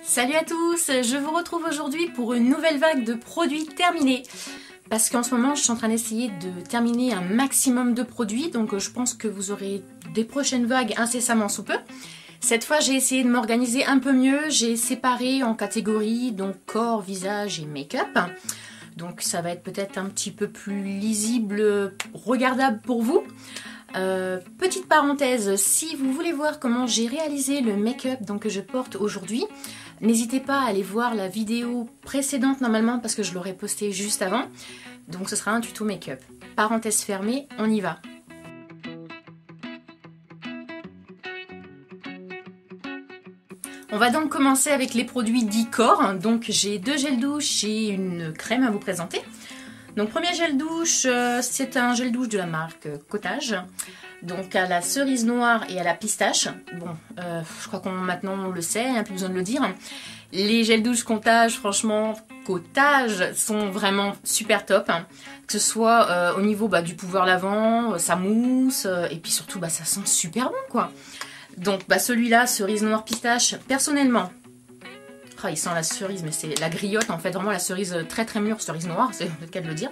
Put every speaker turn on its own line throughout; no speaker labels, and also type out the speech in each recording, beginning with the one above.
Salut à tous, je vous retrouve aujourd'hui pour une nouvelle vague de produits terminés. Parce qu'en ce moment, je suis en train d'essayer de terminer un maximum de produits, donc je pense que vous aurez des prochaines vagues incessamment sous peu. Cette fois, j'ai essayé de m'organiser un peu mieux, j'ai séparé en catégories, donc corps, visage et make-up. Donc ça va être peut-être un petit peu plus lisible, regardable pour vous. Petite parenthèse, si vous voulez voir comment j'ai réalisé le make-up que je porte aujourd'hui, n'hésitez pas à aller voir la vidéo précédente normalement parce que je l'aurais posté juste avant. Donc ce sera un tuto make-up. Parenthèse fermée, on y va. On va donc commencer avec les produits dits corps. Donc j'ai deux gels douche et une crème à vous présenter. Donc premier gel douche, c'est un gel douche de la marque Cottage. Donc à la cerise noire et à la pistache. Bon, je crois qu'on maintenant on le sait, il n'y a plus besoin de le dire. Les gels douche Cottage, franchement, Cottage sont vraiment super top. Que ce soit au niveau du pouvoir lavant, sa mousse, et puis surtout ça sent super bon quoi. Donc celui-là, cerise noire pistache, personnellement, il sent la cerise, mais c'est la griotte en fait, vraiment la cerise très très mûre, cerise noire, c'est le cas de le dire.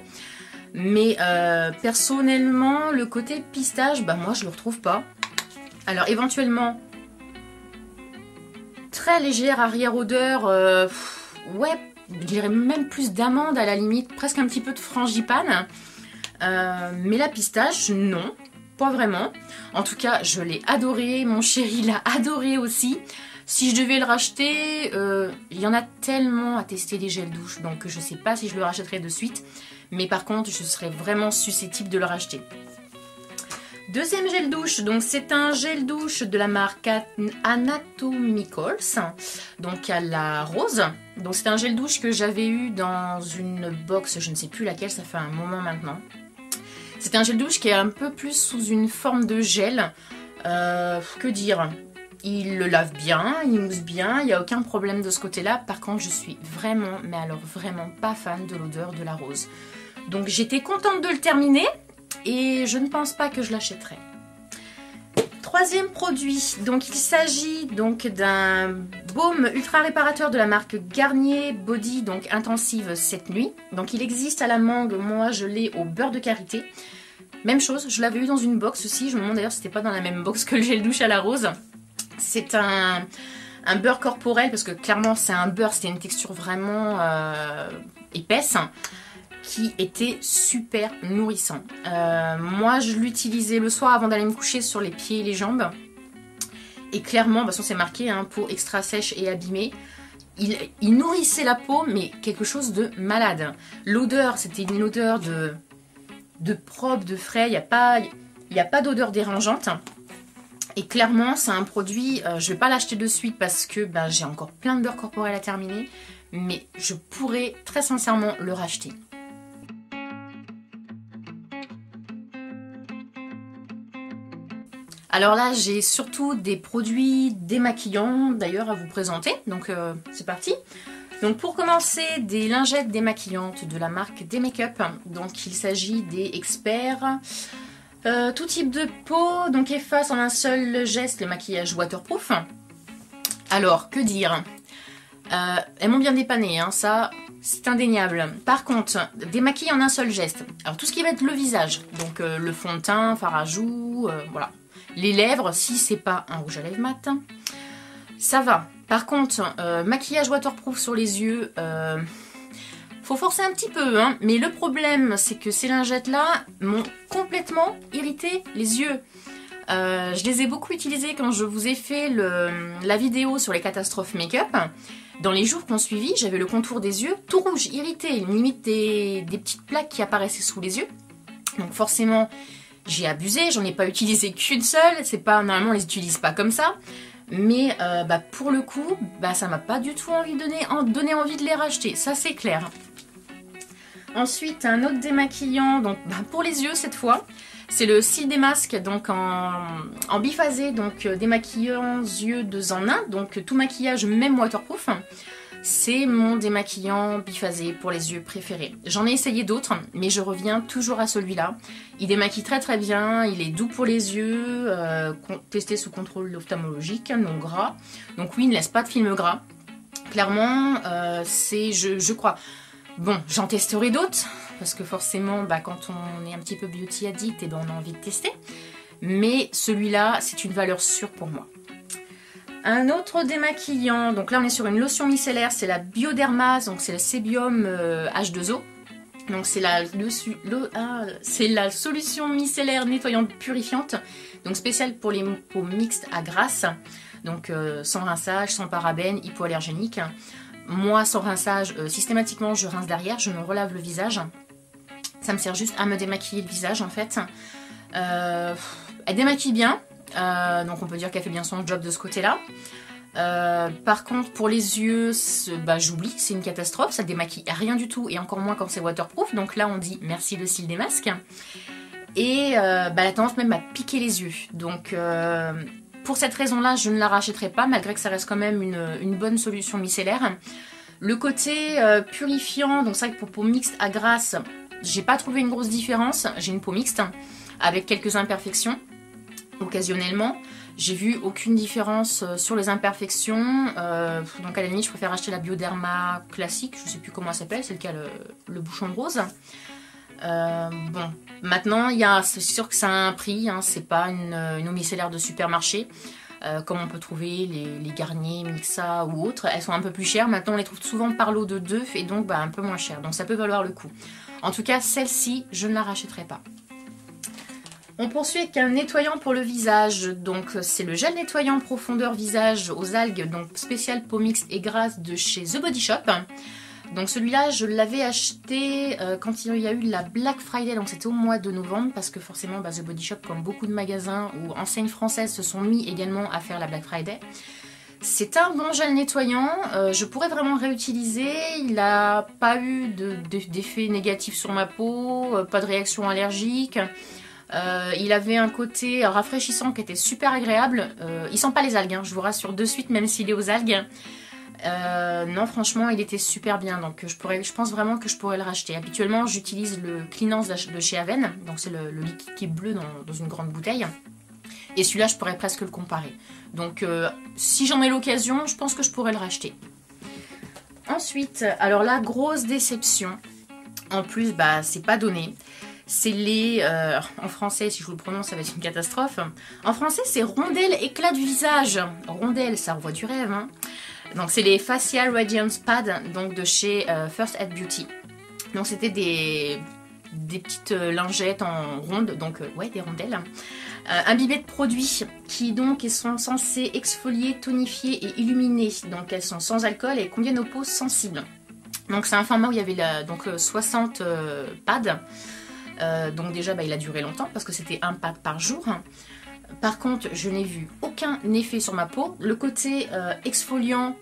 Mais personnellement, le côté pistache, moi je le retrouve pas. Alors éventuellement, très légère arrière-odeur, ouais, je dirais même plus d'amande à la limite, presque un petit peu de frangipane. Mais la pistache, non, pas vraiment. En tout cas, je l'ai adoré, mon chéri l'a adoré aussi. Si je devais le racheter, il y en a tellement à tester des gels douche, donc je sais pas si je le rachèterai de suite. Mais par contre, je serais vraiment susceptible de le racheter. Deuxième gel douche, donc c'est un gel douche de la marque Anatomicals, donc à la rose. Donc c'est un gel douche que j'avais eu dans une box, je ne sais plus laquelle, ça fait un moment maintenant. C'est un gel douche qui est un peu plus sous une forme de gel. Que dire ? Il le lave bien, il mousse bien, il n'y a aucun problème de ce côté-là. Par contre, je suis vraiment, mais alors vraiment pas fan de l'odeur de la rose. Donc j'étais contente de le terminer et je ne pense pas que je l'achèterai. Troisième produit, donc il s'agit donc d'un baume ultra réparateur de la marque Garnier Body, donc intensive cette nuit. Donc il existe à la mangue, moi je l'ai au beurre de karité. Même chose, je l'avais eu dans une box aussi, je me demande d'ailleurs si c'était pas dans la même box que le gel douche à la rose. C'est un beurre corporel parce que clairement c'est un beurre, c'était une texture vraiment épaisse qui était super nourrissant. Moi je l'utilisais le soir avant d'aller me coucher sur les pieds et les jambes. Et clairement, de toute façon c'est marqué, peau extra sèche et abîmée. Il nourrissait la peau mais quelque chose de malade. L'odeur, c'était une odeur de propre, de frais, il n'y a pas d'odeur dérangeante. Et clairement, c'est un produit, je ne vais pas l'acheter de suite parce que j'ai encore plein de beurre corporel à terminer. Mais je pourrais très sincèrement le racheter. Alors là, j'ai surtout des produits démaquillants d'ailleurs à vous présenter. Donc c'est parti. Donc pour commencer, des lingettes démaquillantes de la marque D-Make-up. Donc il s'agit des experts. Tout type de peau, donc efface en un seul geste le maquillage waterproof. Alors, que dire, elles m'ont bien dépanné, ça c'est indéniable. Par contre, démaquille en un seul geste. Alors tout ce qui va être le visage, donc le fond de teint, fard à joues, voilà. Les lèvres, si c'est pas un rouge à lèvres mat, ça va. Par contre, maquillage waterproof sur les yeux... faut forcer un petit peu, mais le problème, c'est que ces lingettes-là m'ont complètement irrité les yeux. Je les ai beaucoup utilisées quand je vous ai fait la vidéo sur les catastrophes make-up. Dans les jours qui ont suivi, j'avais le contour des yeux tout rouge, irrité, limite des petites plaques qui apparaissaient sous les yeux. Donc forcément, j'ai abusé, j'en ai pas utilisé qu'une seule. C'est pas, normalement, on les utilise pas comme ça. Mais pour le coup, ça m'a pas du tout donné envie de les racheter, ça c'est clair. Ensuite, un autre démaquillant, donc pour les yeux cette fois, c'est le Cils des masques, donc en biphasé, donc démaquillant yeux 2 en 1, donc tout maquillage, même waterproof. C'est mon démaquillant biphasé pour les yeux préféré. J'en ai essayé d'autres, mais je reviens toujours à celui-là. Il démaquille très très bien, il est doux pour les yeux, testé sous contrôle ophtalmologique, non gras. Donc oui, il ne laisse pas de film gras. Clairement, c'est, je crois... Bon, j'en testerai d'autres, parce que forcément, bah, quand on est un petit peu beauty addict, et ben, on a envie de tester. Mais celui-là, c'est une valeur sûre pour moi. Un autre démaquillant, donc là on est sur une lotion micellaire, c'est la Bioderma, donc c'est le Sébium H2O. Donc c'est la solution micellaire nettoyante purifiante, donc spéciale pour les peaux mixtes à grasse, donc sans rinçage, sans parabènes, hypoallergénique. Moi sans rinçage, systématiquement je rince derrière, je me relave le visage. Ça me sert juste à me démaquiller le visage en fait. Elle démaquille bien, donc on peut dire qu'elle fait bien son job de ce côté-là. Par contre pour les yeux, bah, j'oublie, c'est une catastrophe, ça démaquille rien du tout et encore moins quand c'est waterproof, donc là on dit merci le cil des masques. Et bah, elle a tendance même à piquer les yeux, donc pour cette raison-là je ne la rachèterai pas malgré que ça reste quand même une bonne solution micellaire. Le côté purifiant, donc c'est vrai que pour peau mixte à grasse, j'ai pas trouvé une grosse différence, j'ai une peau mixte avec quelques imperfections occasionnellement. J'ai vu aucune différence sur les imperfections, donc à la limite je préfère acheter la Bioderma classique, je sais plus comment elle s'appelle, celle qui a le bouchon rose. Bon, maintenant c'est sûr que ça a un prix, hein, c'est pas une eau micellaire de supermarché, comme on peut trouver les Garnier, Mixa ou autres, elles sont un peu plus chères, maintenant on les trouve souvent par lot de 2 et donc bah, un peu moins cher, donc ça peut valoir le coup. En tout cas celle-ci je ne la rachèterai pas. On poursuit avec un nettoyant pour le visage, donc c'est le gel nettoyant profondeur visage aux algues, donc spécial peau mixte et grasse de chez The Body Shop. Donc celui-là je l'avais acheté quand il y a eu la Black Friday, donc c'était au mois de novembre, parce que forcément bah, The Body Shop, comme beaucoup de magasins ou enseignes françaises, se sont mis également à faire la Black Friday. C'est un bon gel nettoyant, je pourrais vraiment réutiliser, il n'a pas eu d'effet négatif sur ma peau, pas de réaction allergique. Il avait un côté rafraîchissant qui était super agréable. Il sent pas les algues, hein, je vous rassure de suite, même s'il est aux algues. Non, franchement, il était super bien. Donc, je pense vraiment que je pourrais le racheter. Habituellement, j'utilise le Cleanance de chez Aven. Donc, c'est le liquide qui est bleu dans une grande bouteille. Et celui-là, je pourrais presque le comparer. Donc, si j'en ai l'occasion, je pense que je pourrais le racheter. Ensuite, alors là, grosse déception. En plus, bah, c'est pas donné. C'est les... en français, si je vous le prononce, ça va être une catastrophe. En français, c'est rondelle éclat du visage. Rondelle, ça renvoie du rêve. Hein. Donc, c'est les Facial Radiance Pads, donc de chez First Aid Beauty. Donc, c'était des petites lingettes en ronde, donc ouais, des rondelles. Imbibées de produits qui donc sont censés exfolier, tonifier et illuminer. Donc, elles sont sans alcool et conviennent aux peaux sensibles. Donc, c'est un format où il y avait donc 60 pads. Donc déjà bah, il a duré longtemps parce que c'était un pad par jour. Par contre je n'ai vu aucun effet sur ma peau. Le côté exfoliant,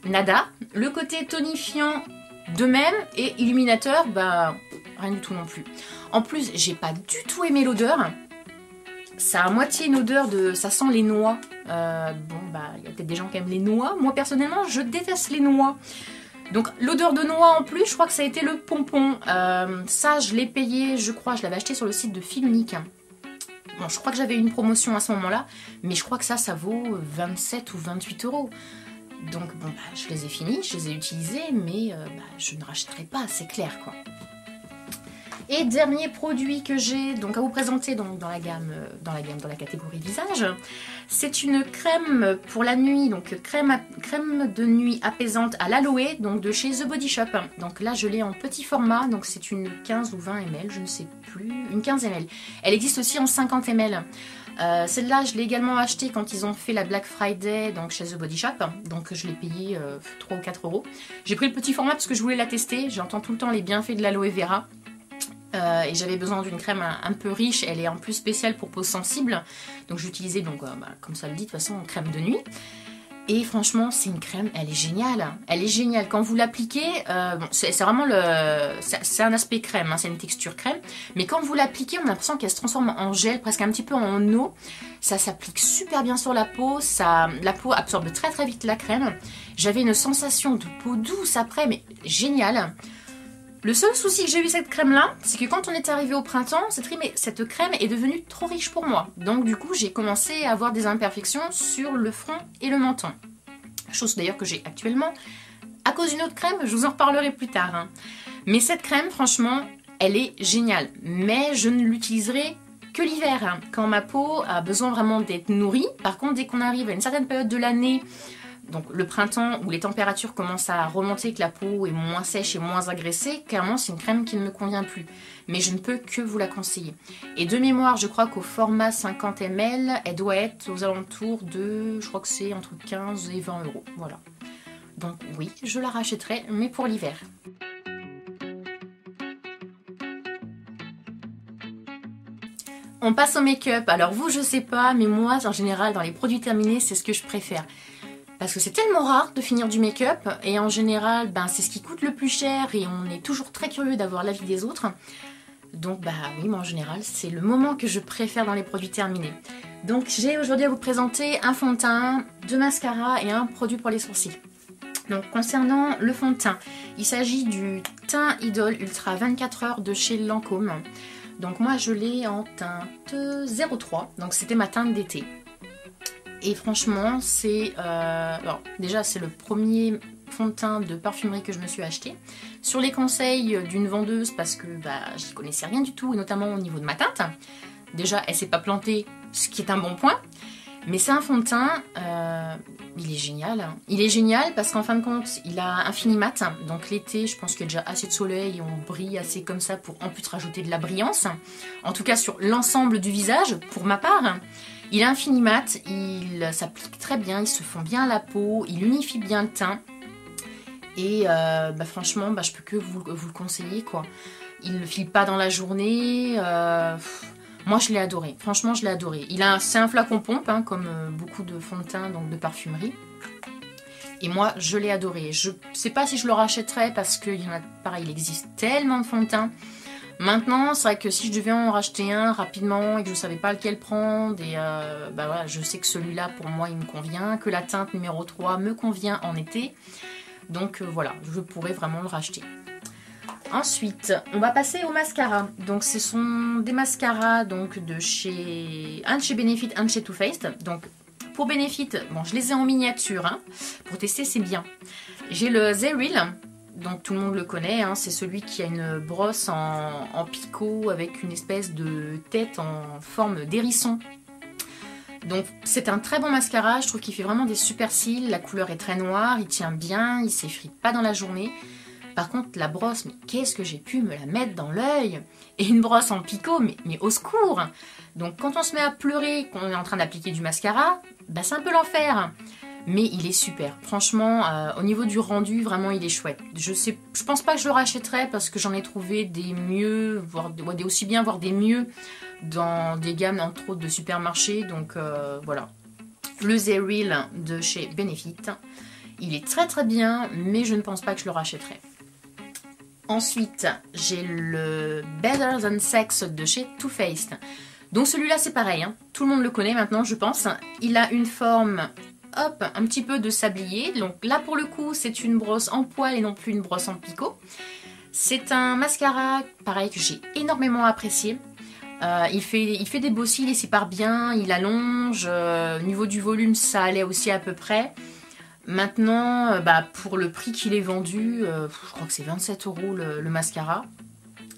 nada. Le côté tonifiant de même. Et illuminateur, bah rien du tout non plus. En plus j'ai pas du tout aimé l'odeur. Ça a à moitié une odeur de... ça sent les noix. Bon bah il y a peut-être des gens qui aiment les noix. Moi personnellement je déteste les noix. Donc l'odeur de noix en plus, je crois que ça a été le pompon. Ça, je l'ai payé, je crois, je l'avais acheté sur le site de Filmique. Bon, je crois que j'avais une promotion à ce moment-là, mais je crois que ça vaut 27 ou 28 €. Donc bon, bah, je les ai finis, je les ai utilisés, mais bah, je ne rachèterai pas, c'est clair quoi. Et dernier produit que j'ai donc à vous présenter donc, dans la catégorie visage, c'est une crème pour la nuit, donc crème de nuit apaisante à l'aloe, donc de chez The Body Shop. Donc là je l'ai en petit format, donc c'est une 15 ou 20 ml, je ne sais plus, une 15 ml. Elle existe aussi en 50 ml. Celle-là je l'ai également achetée quand ils ont fait la Black Friday donc chez The Body Shop, donc je l'ai payée 3 ou 4 €. J'ai pris le petit format parce que je voulais la tester, j'entends tout le temps les bienfaits de l'aloe vera. Et j'avais besoin d'une crème un peu riche, elle est en plus spéciale pour peau sensible, donc j'utilisais donc bah, comme ça le dit de toute façon crème de nuit. Et franchement c'est une crème, elle est géniale, quand vous l'appliquez, bon, c'est vraiment c'est un aspect crème, hein, c'est une texture crème, mais quand vous l'appliquez on a l'impression qu'elle se transforme en gel, presque un petit peu en eau, ça s'applique super bien sur la peau, la peau absorbe très très vite la crème, j'avais une sensation de peau douce après, mais géniale. Le seul souci que j'ai eu avec cette crème là, c'est que quand on est arrivé au printemps, cette crème est devenue trop riche pour moi. Donc du coup j'ai commencé à avoir des imperfections sur le front et le menton. chose d'ailleurs que j'ai actuellement, à cause d'une autre crème, je vous en reparlerai plus tard. Hein. Mais cette crème, franchement, elle est géniale. Mais je ne l'utiliserai que l'hiver, hein, quand ma peau a besoin vraiment d'être nourrie. Par contre, dès qu'on arrive à une certaine période de l'année, donc le printemps où les températures commencent à remonter, que la peau est moins sèche et moins agressée, clairement c'est une crème qui ne me convient plus. Mais je ne peux que vous la conseiller. Et de mémoire, je crois qu'au format 50 ml, elle doit être aux alentours de, je crois que c'est entre 15 et 20 €. Voilà. Donc oui, je la rachèterai, mais pour l'hiver. On passe au make-up. Alors vous, je sais pas, mais moi, en général, dans les produits terminés, c'est ce que je préfère. Parce que c'est tellement rare de finir du make-up, et en général, ben, c'est ce qui coûte le plus cher, et on est toujours très curieux d'avoir l'avis des autres. Donc bah oui, moi en général, c'est le moment que je préfère dans les produits terminés. Donc j'ai aujourd'hui à vous présenter un fond de teint, deux mascaras et un produit pour les sourcils. Donc concernant le fond de teint, il s'agit du Teint Idol Ultra 24 heures de chez Lancôme. Donc moi je l'ai en teinte 03, donc c'était ma teinte d'été. Et franchement, c'est alors déjà c'est le premier fond de teint de parfumerie que je me suis acheté. Sur les conseils d'une vendeuse, parce que bah, j'y connaissais rien du tout, et notamment au niveau de ma teinte. Déjà, elle s'est pas plantée, ce qui est un bon point. Mais c'est un fond de teint, il est génial. Hein. Il est génial parce qu'en fin de compte, il a un fini mat. Donc l'été, je pense qu'il y a déjà assez de soleil et on brille assez comme ça pour en plus rajouter de la brillance. En tout cas sur l'ensemble du visage, pour ma part. Il a un fini mat, il s'applique très bien, il se fond bien à la peau, il unifie bien le teint. Et bah, franchement, bah, je peux que vous le conseiller, quoi. Il ne file pas dans la journée. Moi, je l'ai adoré. Franchement, je l'ai adoré. C'est un flacon pompe, hein, comme beaucoup de fonds de teint, donc de parfumerie. Et moi, je l'ai adoré. Je ne sais pas si je le rachèterais parce qu'il y en a, pareil, il existe tellement de fonds de teint. Maintenant, c'est vrai que si je devais en racheter un rapidement et que je ne savais pas lequel prendre, et bah voilà, je sais que celui-là, pour moi, il me convient, que la teinte numéro 3 me convient en été. Donc voilà, je pourrais vraiment le racheter. Ensuite, on va passer au mascara. Donc ce sont des mascaras donc, un de chez Benefit, un de chez Too Faced. Donc pour Benefit, bon, je les ai en miniature. Hein. Pour tester, c'est bien. J'ai le Zeril. Donc tout le monde le connaît, hein, c'est celui qui a une brosse en picot avec une espèce de tête en forme d'hérisson. Donc c'est un très bon mascara, je trouve qu'il fait vraiment des super cils, la couleur est très noire, il tient bien, il s'effrite pas dans la journée. Par contre la brosse, mais qu'est-ce que j'ai pu me la mettre dans l'œil? Et une brosse en picot, mais au secours! Donc quand on se met à pleurer, qu'on est en train d'appliquer du mascara, bah, c'est un peu l'enfer. Mais il est super. Franchement, au niveau du rendu, vraiment, il est chouette. Je pense pas que je le rachèterais parce que j'en ai trouvé des mieux, voire des aussi bien, voire des mieux dans des gammes, entre autres, de supermarchés. Donc, voilà. Le Zeril de chez Benefit. Il est très très bien, mais je ne pense pas que je le rachèterais. Ensuite, j'ai le Better Than Sex de chez Too Faced. Donc celui-là, c'est pareil. Hein. Tout le monde le connaît maintenant, je pense. Il a une forme... Hop, un petit peu de sablier. Donc là pour le coup c'est une brosse en poil et non plus une brosse en picot. C'est un mascara pareil que j'ai énormément apprécié. Il fait des beaux cils, il sépare bien, il allonge. Au niveau du volume ça allait aussi à peu près. Maintenant bah, pour le prix qu'il est vendu, je crois que c'est 27 € le mascara.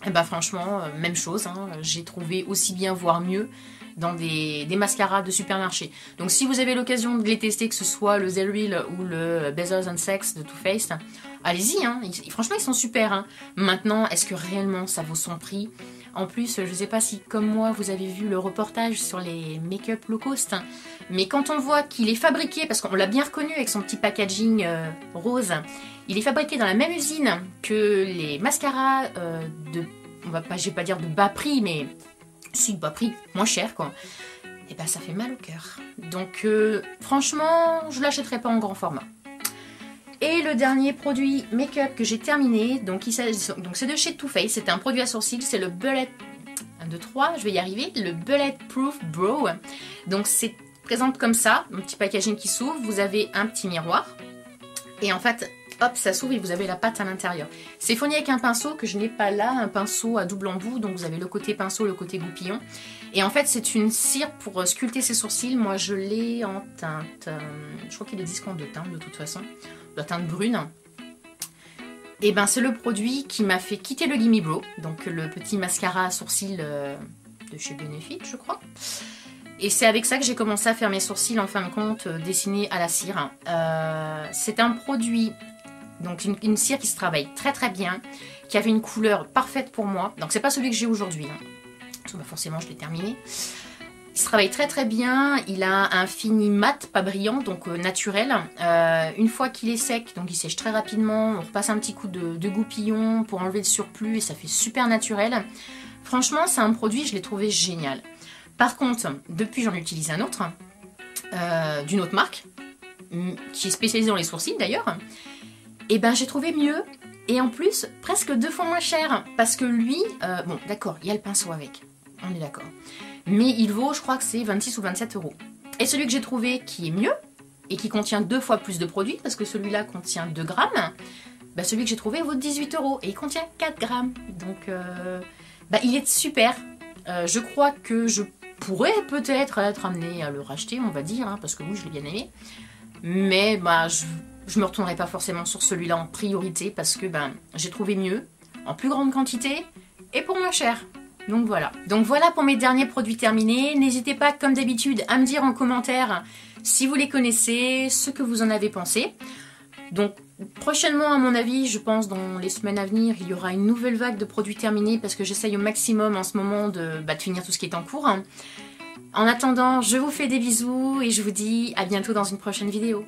Et bah franchement même chose, hein, j'ai trouvé aussi bien voire mieux dans des mascaras de supermarché. Donc si vous avez l'occasion de les tester, que ce soit le Zeril ou le Better Than Sex de Too Faced, allez-y, hein. Franchement ils sont super. Hein. Maintenant, est-ce que réellement ça vaut son prix? En plus, je ne sais pas si comme moi vous avez vu le reportage sur les make-up low cost, hein. Mais quand on voit qu'il est fabriqué, parce qu'on l'a bien reconnu avec son petit packaging rose, il est fabriqué dans la même usine que les mascaras je vais pas dire de bas prix, mais si bas prix, moins cher quoi, et ben ça fait mal au cœur. Donc franchement, je l'achèterai pas en grand format. Et le dernier produit make-up que j'ai terminé, donc c'est de chez Too Faced, c'est un produit à sourcils, c'est le Bullet 1, 2, 3, je vais y arriver, le Bulletproof Brow. Donc c'est présente comme ça, un petit packaging qui s'ouvre, vous avez un petit miroir, et en fait hop, ça s'ouvre et vous avez la pâte à l'intérieur. C'est fourni avec un pinceau que je n'ai pas là, un pinceau à double embout, donc vous avez le côté pinceau, le côté goupillon. Et en fait, c'est une cire pour sculpter ses sourcils. Moi, je l'ai en teinte, je crois qu'il existe en deux teintes de toute façon, la teinte brune. Et ben, c'est le produit qui m'a fait quitter le Gimme Brow, donc le petit mascara à sourcils de chez Benefit, je crois. Et c'est avec ça que j'ai commencé à faire mes sourcils, en fin de compte, dessinés à la cire. C'est un produit, donc une cire qui se travaille très très bien, qui avait une couleur parfaite pour moi. Donc c'est pas celui que j'ai aujourd'hui, hein. Parce que, bah, forcément je l'ai terminé. Il se travaille très très bien, il a un fini mat, pas brillant, donc naturel. Une fois qu'il est sec, donc il sèche très rapidement, on repasse un petit coup de goupillon pour enlever le surplus et ça fait super naturel. Franchement, c'est un produit, je l'ai trouvé génial. Par contre, depuis j'en utilise un autre, d'une autre marque, qui est spécialisée dans les sourcils d'ailleurs, et ben j'ai trouvé mieux, et en plus presque 2 fois moins cher, parce que lui, bon d'accord, il y a le pinceau avec, on est d'accord. Mais il vaut, je crois que c'est 26 ou 27 €. Et celui que j'ai trouvé qui est mieux, et qui contient 2 fois plus de produits, parce que celui-là contient 2 grammes, bah celui que j'ai trouvé vaut 18 €, et il contient 4 grammes. Donc, bah, il est super. Je crois que je pourrais peut-être être amenée à le racheter, on va dire, hein, parce que oui, je l'ai bien aimé. Mais bah, je me retournerai pas forcément sur celui-là en priorité, parce que ben, j'ai trouvé mieux, en plus grande quantité, et pour moins cher. Donc voilà pour mes derniers produits terminés. N'hésitez pas, comme d'habitude, à me dire en commentaire si vous les connaissez, ce que vous en avez pensé. Donc prochainement, à mon avis, je pense dans les semaines à venir, il y aura une nouvelle vague de produits terminés parce que j'essaye au maximum en ce moment de finir tout ce qui est en cours. En attendant, je vous fais des bisous et je vous dis à bientôt dans une prochaine vidéo.